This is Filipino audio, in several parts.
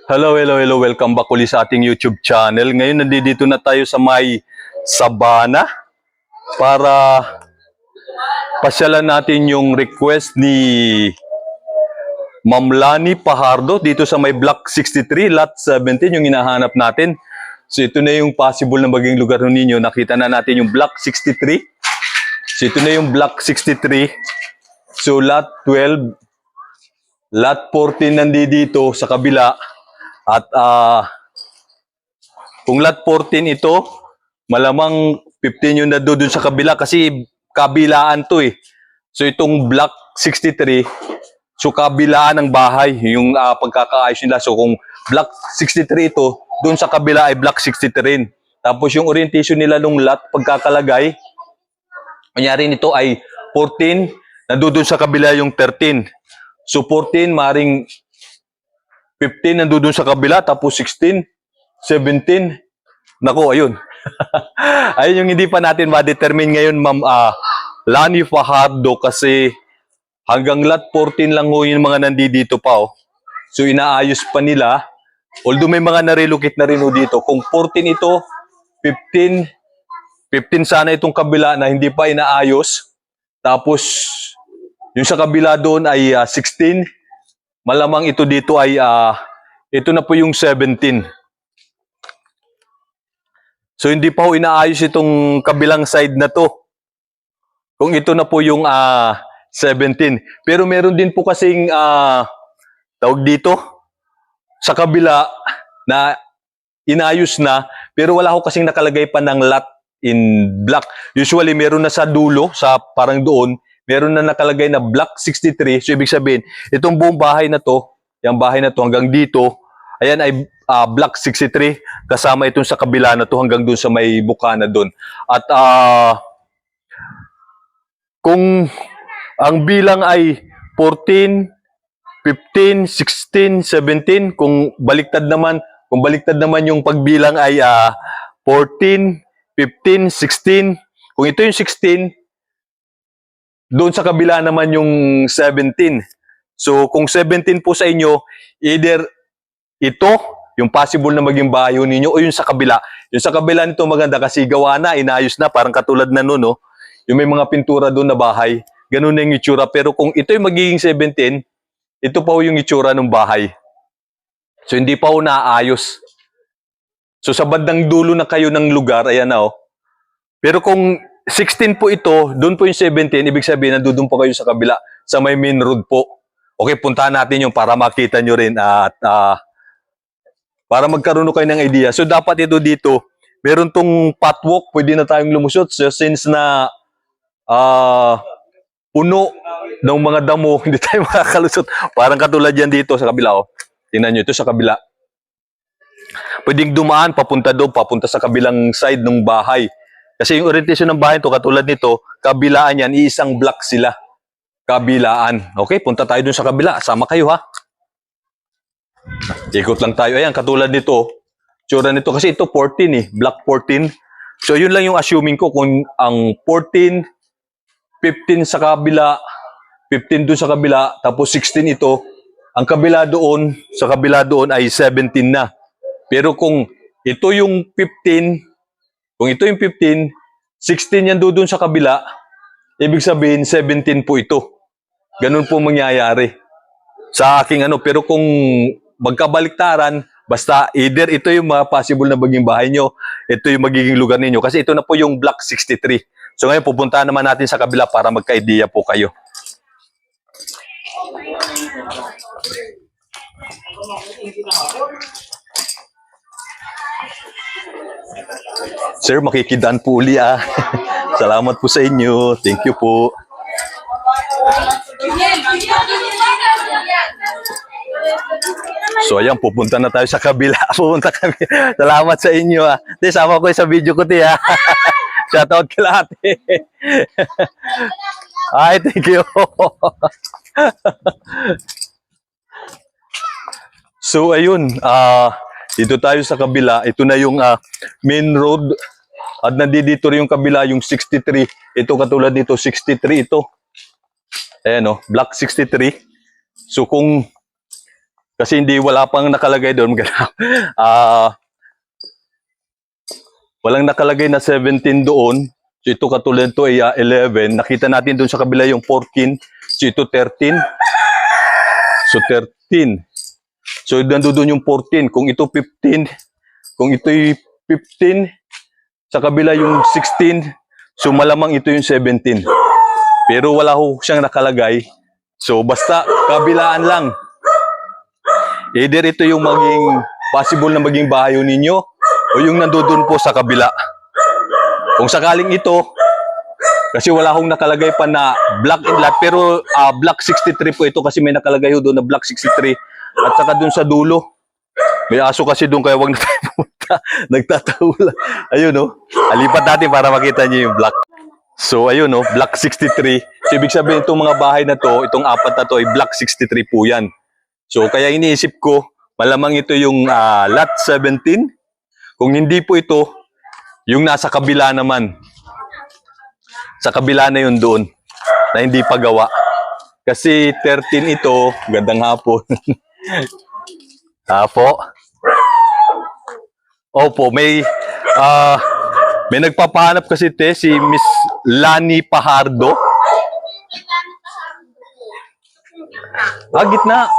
Hello, hello, hello. Welcome back ulit sa ating YouTube channel. Ngayon, nandito na tayo sa may Sabana para pasyalan natin yung request ni Ma'am Lani Pajardo dito sa may Block 63, Lot 17, yung hinahanap natin. So, ito na yung possible na maging lugar ninyo. Nakita na natin yung Block 63. So, ito na yung Block 63. So, Lot 12, Lot 14 nandito sa kabila. At kung lot 14 ito, malamang 15 yung doon sa kabila kasi kabilaan to eh. So itong block 63, so kabilaan ng bahay, yung pagkakaayos nila. So kung block 63 ito, doon sa kabila ay block 63 rin. Tapos yung orientation nila ng lot, pagkakalagay, kunyari nito ay 14, nandoon sa kabila yung 13. So 14, maring 15 nandoon sa kabila, tapos 16, 17. Nako, ayun. Ayun yung hindi pa natin ma-determine ngayon, Ma'am Lani Pajardo, kasi hanggang lot 14 lang ho yung mga nandito pa. Oh. So inaayos pa nila. Although may mga na-relocate na rin ho dito. Kung 14 ito, 15 sana itong kabila na hindi pa inaayos. Tapos yung sa kabila doon ay 16. Malamang ito dito ay, ito na po yung 17. So hindi pa ho inaayos itong kabilang side na to. Kung ito na po yung 17. Pero meron din po kasing, tawag dito, sa kabila na inayos na, pero wala ho kasing nakalagay pa ng lot in block. Usually meron na sa dulo, sa parang doon, meron na nakalagay na block 63. So ibig sabihin, itong buong bahay na to, yung bahay na to hanggang dito, ayan ay block 63. Kasama itong sa kabila na to hanggang doon sa may bukana doon. At kung ang bilang ay 14, 15, 16, 17, kung baliktad naman yung pagbilang ay 14, 15, 16. Kung ito yung 16, doon sa kabila naman yung 17. So, kung 17 po sa inyo, either ito, yung possible na maging bayo ninyo, o yung sa kabila. Yung sa kabila nito maganda kasi gawa na, inayos na, parang katulad na nun, no? Yung may mga pintura doon na bahay. Ganun na yung itsura. Pero kung ito yung magiging 17, ito pa yung itsura ng bahay. So, hindi pa naayos. So, sa bandang dulo na kayo ng lugar, ayan na, oh. Pero kung 16 po ito, doon po yung 17, ibig sabihin, nandun po kayo sa kabila, sa may main road po. Okay, puntahan natin yung para makita nyo rin at para magkaroon kayo ng idea. So, dapat ito dito, meron tong pathwalk, pwede na tayong lumusot. So, since na puno ng mga damo, hindi tayo makakalusot. Parang katulad yan dito sa kabila. Oh. Tingnan nyo, ito sa kabila. Pwedeng dumaan, papunta doon, papunta sa kabilang side ng bahay. Kasi yung orientation ng bahay to katulad nito, kabilaan yan, iisang block sila. Kabilaan. Okay, punta tayo dun sa kabila. Sama kayo ha. Ikot lang tayo. Ayan, katulad nito. Tsura nito. Kasi ito 14 eh. Block 14. So, yun lang yung assuming ko. Kung ang 14, 15 sa kabila, 15 dun sa kabila, tapos 16 ito, ang kabila doon, sa kabila doon ay 17 na. Pero kung ito yung 15, kung ito yung 15, 16 yan doon sa kabila, ibig sabihin 17 po ito. Ganun po mangyayari sa aking ano. Pero kung magkabaliktaran, basta either ito yung mga possible na maging bahay nyo, ito yung magiging lugar ninyo. Kasi ito na po yung block 63. So ngayon pupuntahan naman natin sa kabila para magka-idea po kayo. Sir, makikidaan po uli ah. Salamat po sa inyo. Thank you po. So ayan, pupunta na tayo sa kabila. Pupunta kami. Salamat sa inyo ah. Te, sama ko sa video ko te ah. Shoutout kay ate. Ay, thank you. So ayun, dito tayo sa kabila. Ito na yung main road. At nandito rin yung kabila, yung 63. Ito katulad nito, 63 ito. Ayan o, block 63. So kung Kasi wala pang nakalagay doon. Ah, walang nakalagay na 17 doon. So ito katulad ito ay 11. Nakita natin doon sa kabila yung 14. So ito 13. So 13. So nandoon yung 14. Kung ito 15, kung ito'y 15, sa kabila yung 16, so malamang ito yung 17. Pero wala ho siyang nakalagay. So basta kabilaan lang. Either ito yung maging possible na maging bahay ninyo o yung nandoon po sa kabila. Kung sakaling ito, kasi wala hong nakalagay pa na block and lot, pero block 63 po ito kasi may nakalagay ho doon na block 63. At saka doon sa dulo, may aso kasi doon kaya wag na tayo pumunta. Nagtatawala. Ayun no. Alipat natin para makita niyo yung block. So ayun no, block 63. So ibig sabihin itong mga bahay na to, itong apat na to ay block 63 po yan. So kaya iniisip ko, malamang ito yung lot 17. Kung hindi po ito, yung nasa kabila naman. Sa kabila na yun doon, na hindi pa gawa. Kasi 13 ito, gandang hapon. Apo. Opo, may nagpapahanap kasi si Miss Lani Pahardo. Gitna.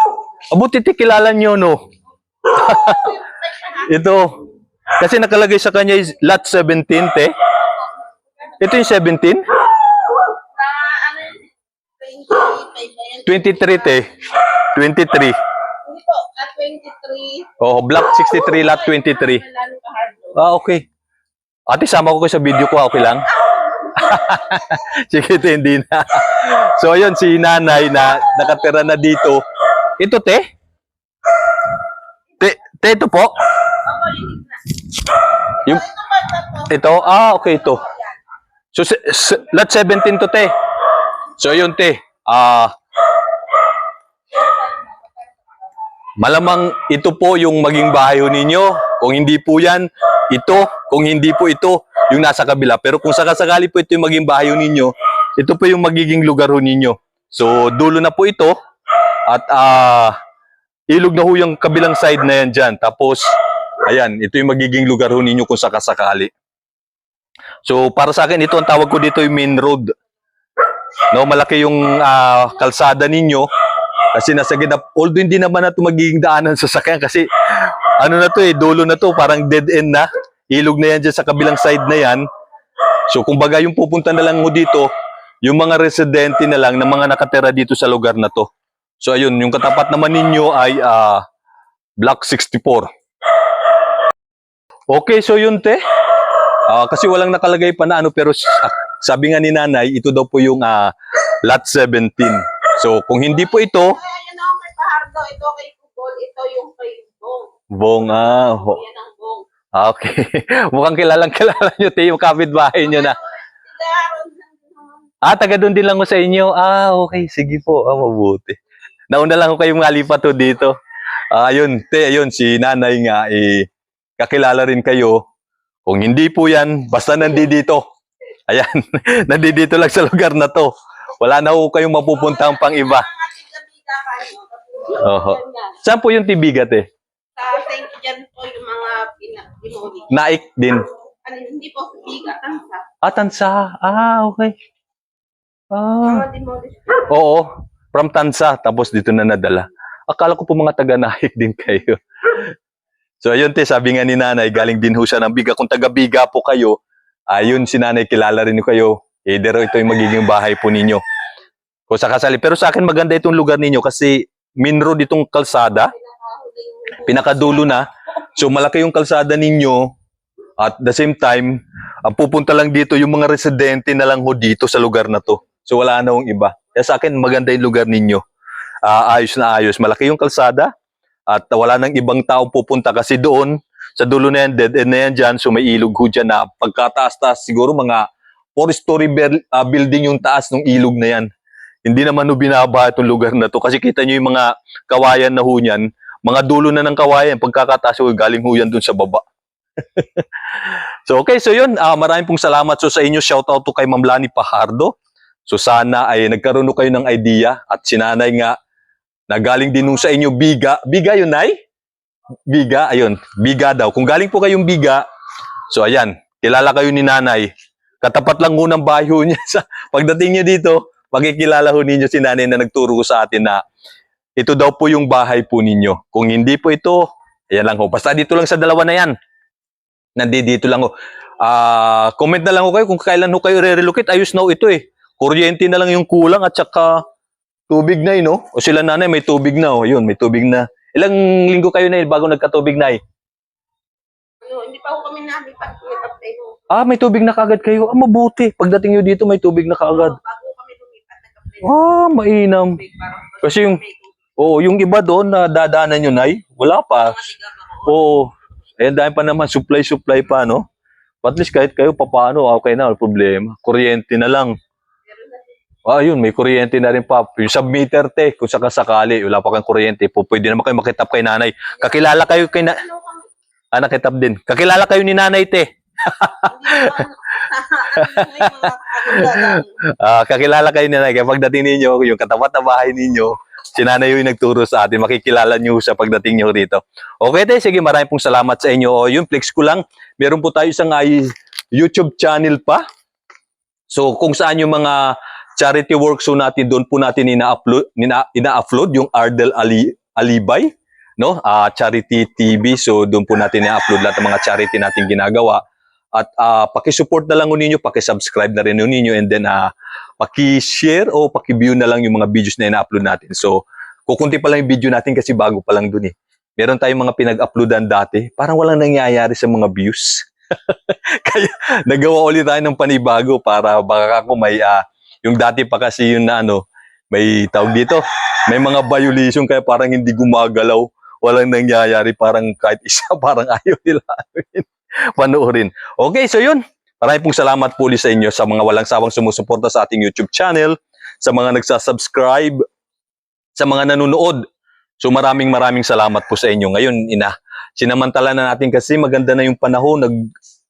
Abuti kilala niyo no. Ito. Kasi nakalagay sa kanya is lot 17 te. Ito yung 17? 23 te. 23. At 23. Oh, block 63, lot 23. Okay. Ate, sama ko sa video ko, okay lang? Sige, te, hindi na. So, ayun, si nanay na nakatira na dito. Ito, te? Te, ito po? Yung, ito? Okay, ito. So, lot 17 to, te. So, ayun, te. Malamang ito po yung maging bahay ninyo. Kung hindi po yan, ito. Kung hindi po ito, yung nasa kabila. Pero kung sakasakali po ito yung maging bahay ninyo, ito po yung magiging lugar ninyo. So, dulo na po ito. At ilog na ho yung kabilang side na yan dyan. Tapos, ayan, ito yung magiging lugar ninyo kung sakasakali. So, para sa akin, ito ang tawag ko dito yung main road. No, malaki yung kalsada ninyo. Kasi nasa gitna, although hindi naman na ito magiging daanan sa sasakyan kasi ano na to dulo na to, parang dead end na. Ilog na yan dyan sa kabilang side na yan. So kumbaga yung pupunta na lang mo dito, yung mga residente na lang na mga nakatira dito sa lugar na to. So ayun, yung katapat naman ninyo ay block 64. Okay, so yun te. Kasi walang nakalagay pa na ano, pero sabi nga ni nanay, ito daw po yung lot 17. So, kung hindi po ito... Ayan o, may Pahardo. Ito kay Google. Ito yung kay Bong. Bong, Yan ang Bong. Okay. Mukhang kilala nyo, te, yung kapitbahay nyo na. Taga doon din lang ko sa inyo. Okay. Sige po. Mabuti. Nauna lang ko kayong malipat to dito. Ayun, te, ayun, si nanay nga, kakilala rin kayo. Kung hindi po yan, basta nandito. Ayan, nandito lang sa lugar na to. Wala na ho kayong mapupuntang pang iba. Saan po yung Tibigat eh? Sa St. John po yung mga pinag-demoli. Naik din. Hindi po Tibigat, Tansa. Tansa. Okay. Mga demolish. Oo. From Tansa. Tapos dito na nadala. Akala ko po mga taga-Naik din kayo. So ayun te, sabi nga ni nanay, galing din ho siya ng Biga. Kung taga-Biga po kayo, ayun si nanay, kilala rin kayo. Either ito yung magiging bahay po ninyo. Kung sakasali. Pero sa akin maganda itong lugar ninyo kasi main road itong kalsada. Pinakadulo na. So malaki yung kalsada ninyo. At the same time, ang pupunta lang dito yung mga residente na lang ho dito sa lugar na to. So wala na hong iba. Kaya sa akin maganda yung lugar ninyo. Ayos na ayos. Malaki yung kalsada. At wala nang ibang tao pupunta kasi doon, sa dulo na yan, dead end na yan dyan. So may ilog ho dyan na pagkataas-taas siguro mga 4-story building yung taas ng ilog na yan. Hindi naman ho binaba itong lugar na to. Kasi kita nyo yung mga kawayan na ho yan. Mga dulo na ng kawayan. Pagkakataas ho, galing ho yan dun sa baba. So okay, so yun. Maraming pong salamat so sa inyo. Shoutout to kay Ma'am Lani Pahardo. So sana ay nagkaroon kayo ng idea. At sinanay nga, na galing din nung sa inyo Biga. Biga yun, Nay? Biga, ayun. Biga daw. Kung galing po kayong Biga, so ayan, kilala kayo ni Nanay. Katapat lang ho ng bahay ho niya. Pagdating niyo dito, makikilala ho ninyo si Nanay na nagturo sa atin na ito daw po yung bahay po ninyo. Kung hindi po ito, ayan lang ho. Basta dito lang sa dalawa na yan. Nandito lang ho. Comment na lang ho kayo kung kailan ho kayo re-relocate. Ayos na ho ito eh. Kuryente na lang yung kulang at saka tubig na no? O sila Nanay, may tubig na oh. Yun, may tubig na. Ilang linggo kayo na bago nagkatubig na Hindi pa ako kami nalipat. Nag-apply mo. May tubig na kagad kayo. Mabuti. Pagdating nyo dito, may tubig na kagad. Bago kami lumipat, nag-apply. Mainam. Kasi yung, yung iba doon na dadaanan nyo, Nay, wala pa. Oo. Dahil pa naman, supply pa, no? At least kahit kayo, papaano, okay na, wala problema. Kuryente na lang. Yun, may kuryente na rin pa. Yung submeter, kung sakasakali, wala pa kang kuryente, pwede naman kayo makitap kay Nanay. Kakilala kayo kay nakitap din. Kakilala kayo ni Nanay, kakilala kayo ni Nanay. Kaya pagdating ninyo, yung katapat na bahay ninyo, si Nanay yung nagturo sa atin. Makikilala nyo sa pagdating nyo rito. Okay, sige, maraming pong salamat sa inyo. Yung flex ko lang, meron po tayo isang YouTube channel pa. So, kung saan yung mga charity works natin, doon po natin ina-upload yung Ardel Alibay, no? Charity TV. So, doon po natin ina-upload lahat ng mga charity natin ginagawa. At paki-support na lang ninyo, paki-subscribe na rin ninyo, and then paki-share o paki-view na lang yung mga videos na ina-upload natin. So, kukunti pa lang yung video natin kasi bago pa lang dun eh. Meron tayong mga pinag-uploadan dati, parang walang nangyayari sa mga views. Kaya nagawa ulit tayo ng panibago para baka ako may, yung dati pa kasi yun na may tawag dito, may mga violation kaya parang hindi gumagalaw, walang nangyayari, parang kahit isa, parang ayaw nila panoorin. Okay, so yun. Maraming pong salamat po ulit sa inyo sa mga walang sawang sumusuporta sa ating YouTube channel, sa mga nagsasubscribe, sa mga nanonood. So maraming salamat po sa inyo. Ngayon, sinamantala na natin kasi maganda na yung panahon,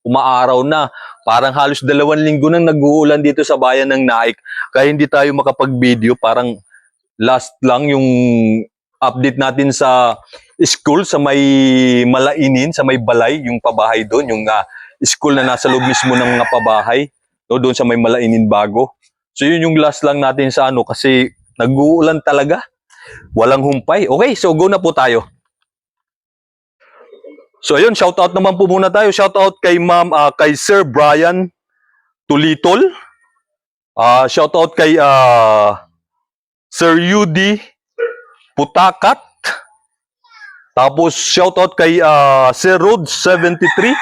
umaaraw na. Parang halos 2 linggo nang nag-uulan dito sa bayan ng Naik. Kaya hindi tayo makapag-video. Parang last lang yung update natin sa school, sa may Malainin, sa may Balay, yung pabahay doon, yung school na nasa loob mismo ng mga pabahay, no, doon sa may Malainin bago. So yun yung last lang natin sa kasi nag-uulan talaga. Walang humpay. Okay, so go na po tayo. So ayun, shoutout naman po muna tayo. Shoutout kay kay Sir Brian Tulitol. Shoutout kay Sir Yudi Putakat. Tapos shoutout kay Sir Rod 73.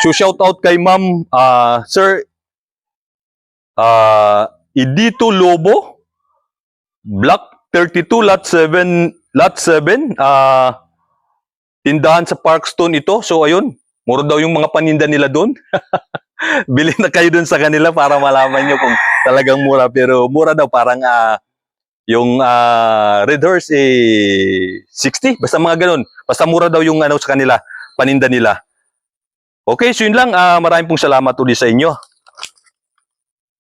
So shoutout kay Ma'am Sir Idito Lobo, Block 32 lot 7 tindahan sa Parkstone ito. So ayun, mura daw yung mga paninda nila doon. Bili na kayo doon sa kanila para malaman nyo kung talagang mura, pero mura daw, parang yung Red Horse 60, basta mga ganun. Basta mura daw yung sa kanila, paninda nila. Okay, so yun lang. Maraming pong salamat ulit sa inyo.